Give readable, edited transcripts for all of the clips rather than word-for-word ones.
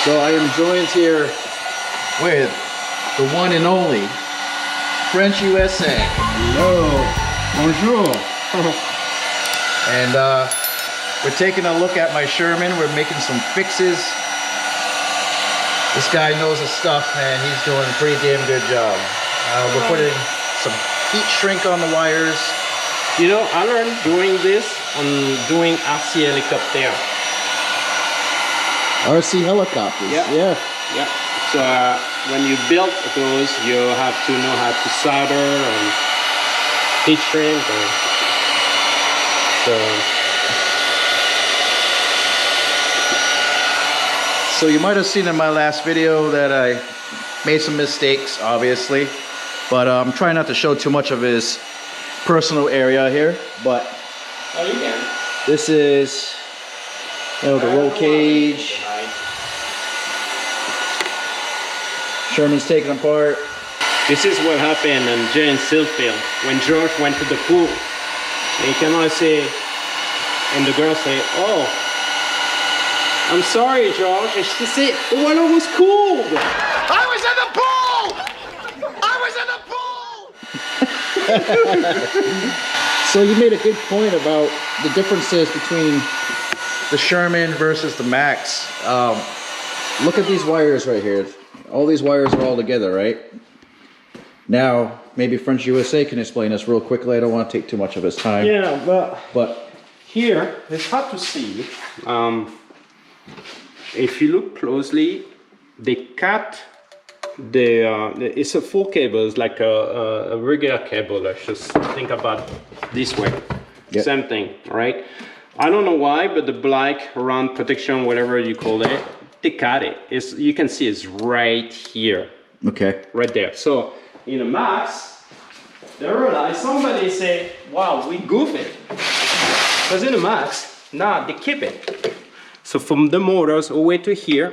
So I am joined here with the one and only FrenchUsa. Hello, bonjour. And we're taking a look at my Sherman. We're making some fixes. This guy knows his stuff, man. He's doing a pretty damn good job. We're putting some heat shrink on the wires. You know, I learned doing this on doing RC helicopter. RC helicopters. Yeah. Yeah. So when you build those, you have to know how to solder and heat shrink. So you might have seen in my last video that I made some mistakes, obviously, but I'm trying not to show too much of his personal area here. But oh, you can. This is, you know, the roll cage. Sherman's taken apart. This is what happened in Jane Silfield when George went to the pool. And he cannot say, and the girl say, "Oh, I'm sorry, George." And she said, "The water was cold. I was in the pool! I was in the pool!" So you made a good point about the differences between the Sherman versus the Max. Look at these wires right here. All these wires are all together, right? Now, maybe FrenchUsa can explain this real quickly. I don't want to take too much of his time. Yeah, but here it's hard to see. If you look closely, they cut it's a full cable. It's like a regular cable. Let's just think about this way. Yep. Same thing, right? I don't know why, but the black round protection, whatever you call it, they cut it. You can see it's right here. Okay. Right there. So in a Max, they realize somebody say, "Wow, we goof it." Because in a Max, nah, they keep it. So from the motors all the way to here,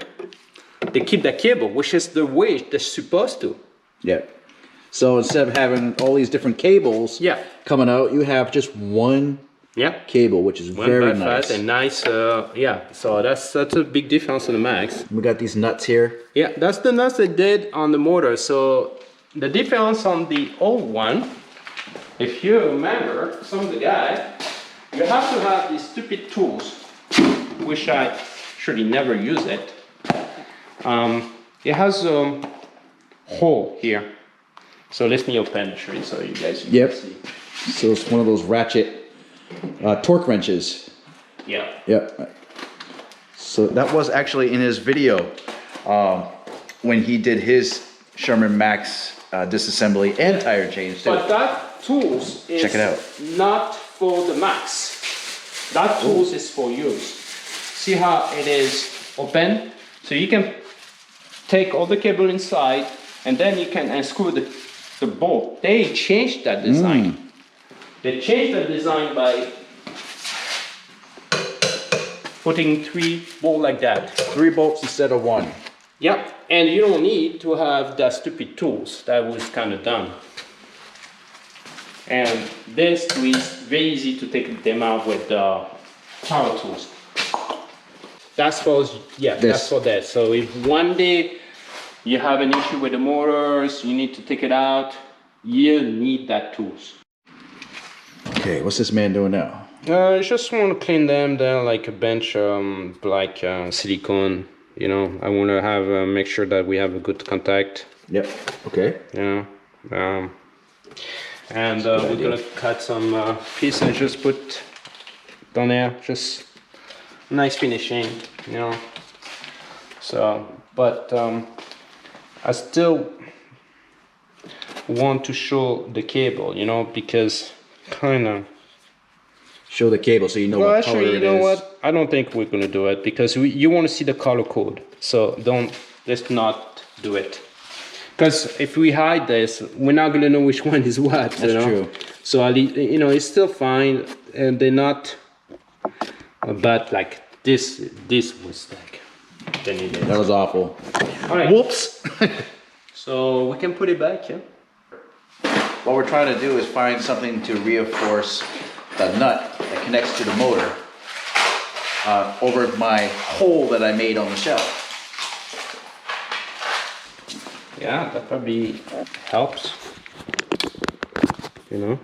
they keep the cable, which is the way they're supposed to. Yeah. So instead of having all these different cables coming out, you have just one cable, which is very nice. And nice, yeah. So that's a big difference in the Max. We got these nuts here. Yeah, that's the nuts they did on the motor. So the difference on the old one, if you remember, some of the guys, you have to have these stupid tools, which I actually never use it. It has a hole here. So let me open it so you guys can see. So it's one of those ratchet torque wrenches. Yeah. Yep. So that was actually in his video when he did his Sherman Max disassembly and tire change too. But that tools is check it out. Not for the Max. That tools is for use. See how it is open? So you can take all the cable inside and then you can unscrew the bolt. They changed that design. They changed the design by putting 3 bolts like that. 3 bolts instead of 1. Yep, and you don't need to have the stupid tools. That was kind of dumb. And this is very easy to take them out with the power tools. That's for, that's for that. So if one day you have an issue with the motors, you need to take it out, you need that tools. Okay, what's this man doing now? I just want to clean them. They're like a bench, like silicone. You know, I want to have make sure that we have a good contact. Yep. Okay. Yeah. And we're gonna cut some pieces and just put down there. Just nice finishing, you know. So, but I still want to show the cable, you know, because kind of. Show the cable so you know what color it is. Actually, you know what? I don't think we're gonna do it because you want to see the color code. So let's not do it. Because if we hide this, we're not gonna know which one is what. That's true. So you know, it's still fine, and they're not. But like this was like. That was awful. All right. Whoops. So we can put it back, yeah. What we're trying to do is find something to reinforce the nut that connects to the motor over my hole that I made on the shelf. Yeah, that probably helps. You know,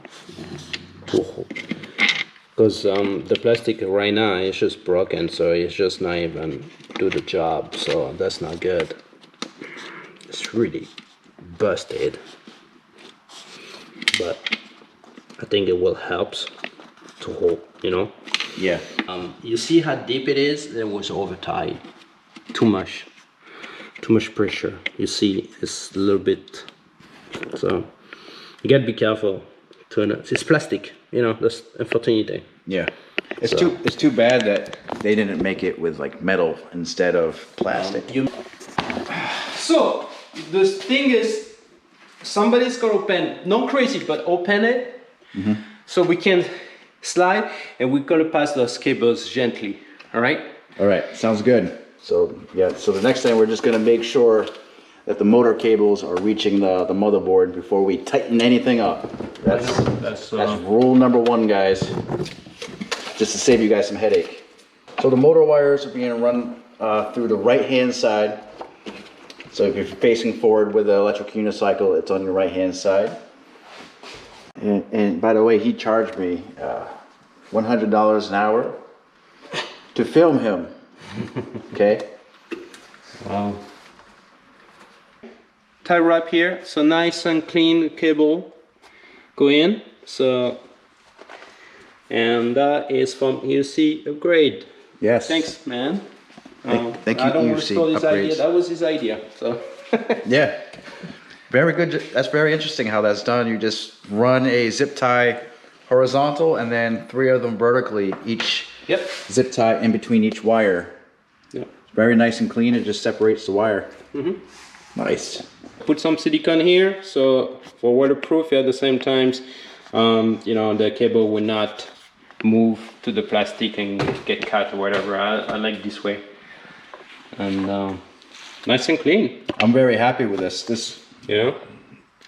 because the plastic right now is just broken, so it's just not even do the job. So that's not good. It's really busted, but I think it will help to hold. You know. Yeah. You see how deep it is? It was over tight. Too much pressure. You see, it's a little bit. So you gotta be careful. It's plastic, you know. That's unfortunate. Yeah. It's too bad that they didn't make it with like metal instead of plastic. So the thing is, somebody's gonna open, not crazy, but open it, so we can slide, and we're gonna pass those cables gently. All right. All right. Sounds good. So yeah. So the next time we're just gonna make sure that the motor cables are reaching the motherboard before we tighten anything up. That's rule number 1, guys. Just to save you guys some headache. So the motor wires are being run through the right-hand side. So if you're facing forward with the electric unicycle, it's on your right-hand side. And by the way, he charged me $100 an hour to film him. Okay. Wow. Tie wrap here, so nice and clean cable go in. So, and that is from UC Upgrade. Yes. Thanks, man. Thank you, I don't want to UC steal his idea. Upgrades. That was his idea. So. Yeah. Very good. That's very interesting how that's done. You just run a zip tie horizontal and then 3 of them vertically, each zip tie in between each wire. Yep. Very nice and clean. It just separates the wire. Nice. Put some silicone here, so for waterproof. At the same time, you know, the cable will not move to the plastic and get cut or whatever. I like this way, and nice and clean. I'm very happy with this. You know,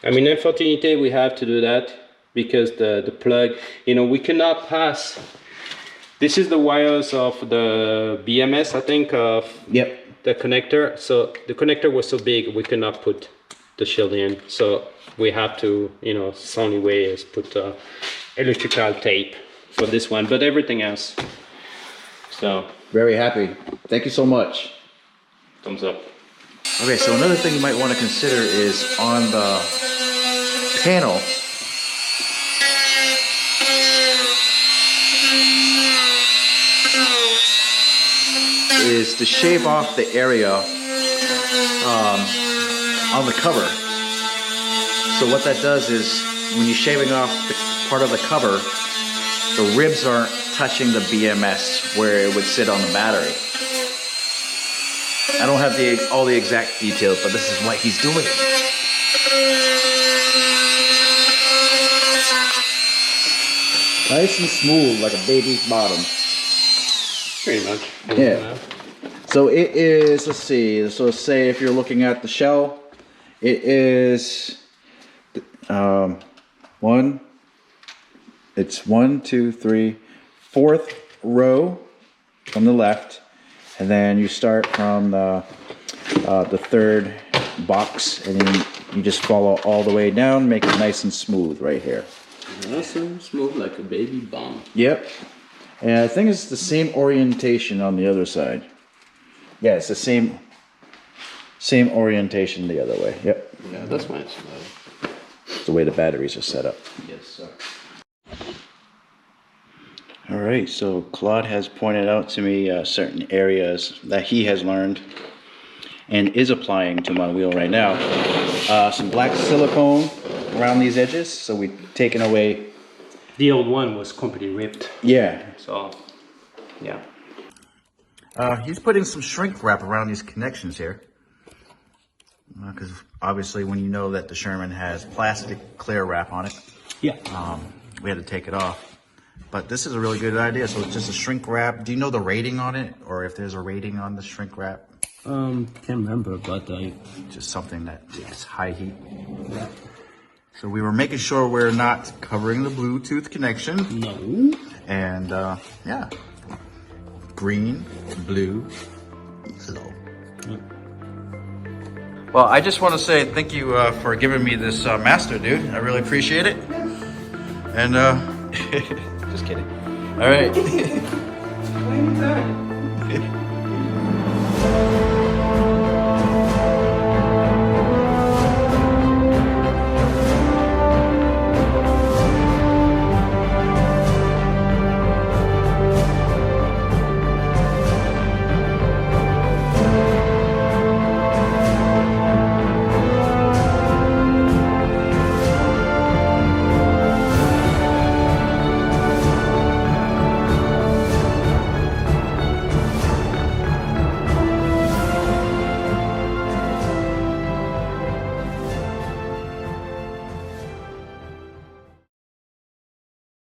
I mean, unfortunately, we have to do that because the plug, you know, we cannot pass. This is the wires of the BMS, I think, of the connector. So the connector was so big, we could not put the shield in. So we have to, you know, the only way is put electrical tape for this one, but everything else. So very happy. Thank you so much. Thumbs up. Okay, so another thing you might want to consider is on the panel. Is to shave off the area on the cover. So what that does is when you're shaving off the part of the cover, the ribs aren't touching the BMS where it would sit on the battery. I don't have all the exact details, but this is what he's doing. Nice and smooth like a baby's bottom. Pretty much. Yeah. So it is, let's see, so say if you're looking at the shell, it is it's 1, 2, 3, 4th row from the left, and then you start from the 3rd box, and then you just follow all the way down, make it nice and smooth right here. Nice and smooth like a baby bum. Yep. And I think it's the same orientation on the other side. Yeah, it's the same orientation the other way. Yep. Yeah, that's why it's slow. It's the way the batteries are set up. Yes, sir. All right, so Claude has pointed out to me certain areas that he has learned and is applying to my wheel right now. Some black silicone around these edges, so we've taken away. The old one was completely ripped. Yeah. So, yeah. He's putting some shrink wrap around these connections here. Because obviously when you know that the Sherman has plastic clear wrap on it, we had to take it off. But this is a really good idea. So it's just a shrink wrap. Do you know the rating on it? Or if there's a rating on the shrink wrap? Can't remember, but just something that takes high heat. Yeah. So we were making sure we're not covering the Bluetooth connection. No. And yeah. Green, blue, yellow. Well, I just want to say thank you for giving me this master, dude. I really appreciate it. And just kidding. All right. Anytime.